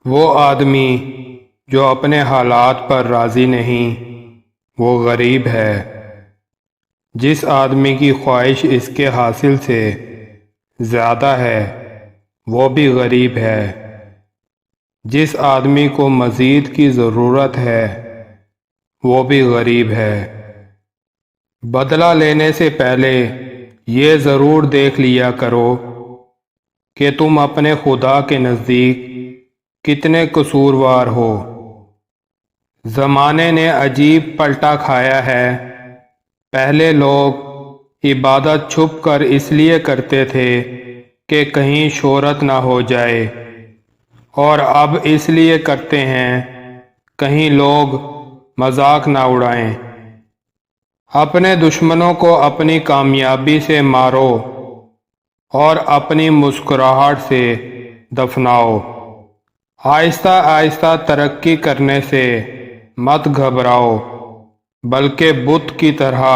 وہ آدمی جو اپنے حالات پر راضی نہیں وہ غریب ہے۔ جس آدمی کی خواہش اس کے حاصل سے زیادہ ہے وہ بھی غریب ہے۔ جس آدمی کو مزید کی ضرورت ہے وہ بھی غریب ہے۔ بدلہ لینے سے پہلے یہ ضرور دیکھ لیا کرو کہ تم اپنے خدا کے نزدیک کتنے قصوروار ہو۔ زمانے نے عجیب پلٹا کھایا ہے۔ پہلے لوگ عبادت چھپ کر اس لیے کرتے تھے کہ کہیں شہرت نہ ہو جائے، اور اب اس لیے کرتے ہیں کہیں لوگ مذاق نہ اڑائیں۔ اپنے دشمنوں کو اپنی کامیابی سے مارو اور اپنی مسکراہٹ سے دفناؤ۔ آہستہ آہستہ ترقی کرنے سے مت گھبراؤ، بلکہ بت کی طرح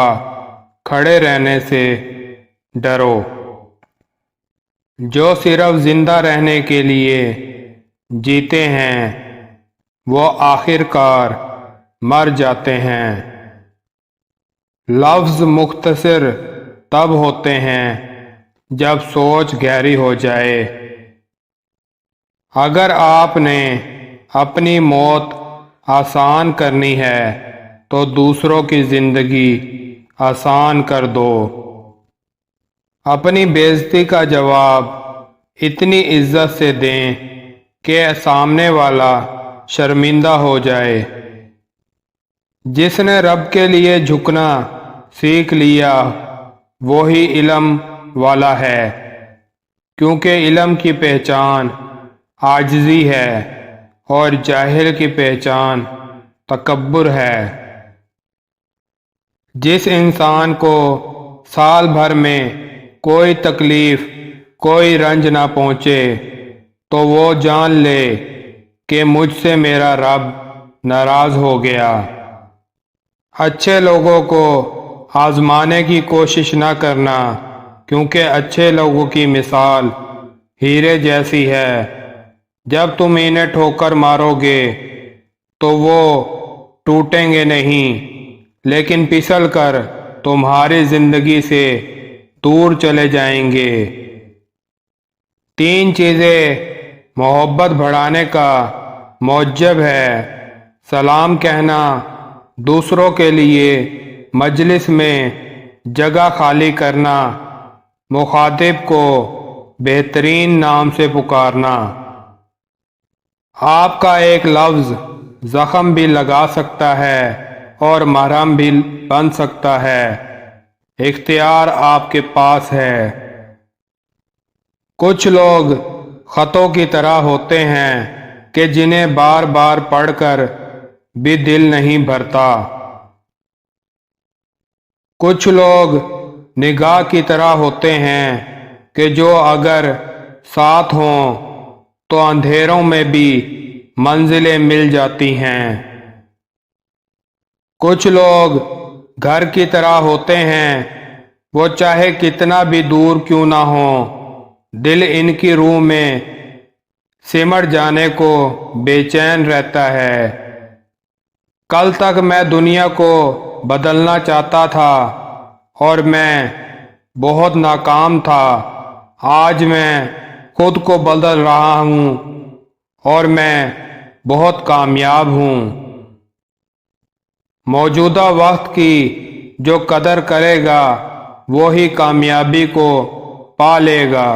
کھڑے رہنے سے ڈرو۔ جو صرف زندہ رہنے کے لیے جیتے ہیں وہ آخر کار مر جاتے ہیں۔ لفظ مختصر تب ہوتے ہیں جب سوچ گہری ہو جائے۔ اگر آپ نے اپنی موت آسان کرنی ہے تو دوسروں کی زندگی آسان کر دو۔ اپنی بے عزتی کا جواب اتنی عزت سے دیں کہ سامنے والا شرمندہ ہو جائے۔ جس نے رب کے لیے جھکنا سیکھ لیا وہی علم والا ہے، کیونکہ علم کی پہچان عاجزی ہے اور جاہل کی پہچان تکبر ہے۔ جس انسان کو سال بھر میں کوئی تکلیف کوئی رنج نہ پہنچے تو وہ جان لے کہ مجھ سے میرا رب ناراض ہو گیا۔ اچھے لوگوں کو آزمانے کی کوشش نہ کرنا، کیونکہ اچھے لوگوں کی مثال ہیرے جیسی ہے۔ جب تم انہیں ٹھوکر مارو گے تو وہ ٹوٹیں گے نہیں، لیکن پھسل کر تمہاری زندگی سے دور چلے جائیں گے۔ 3 چیزیں محبت بڑھانے کا موجب ہے: سلام کہنا، دوسروں کے لیے مجلس میں جگہ خالی کرنا، مخاطب کو بہترین نام سے پکارنا۔ آپ کا ایک لفظ زخم بھی لگا سکتا ہے اور مرہم بھی بن سکتا ہے۔ اختیار آپ کے پاس ہے۔ کچھ لوگ خطوں کی طرح ہوتے ہیں کہ جنہیں بار بار پڑھ کر بھی دل نہیں بھرتا۔ کچھ لوگ نگاہ کی طرح ہوتے ہیں کہ جو اگر ساتھ ہوں تو اندھیروں میں بھی منزلیں مل جاتی ہیں۔ کچھ لوگ گھر کی طرح ہوتے ہیں، وہ چاہے کتنا بھی دور کیوں نہ ہو، دل ان کی روح میں سمٹ جانے کو بے چین رہتا ہے۔ کل تک میں دنیا کو بدلنا چاہتا تھا اور میں بہت ناکام تھا۔ آج میں خود کو بدل رہا ہوں اور میں بہت کامیاب ہوں۔ موجودہ وقت کی جو قدر کرے گا وہی کامیابی کو پا لے گا۔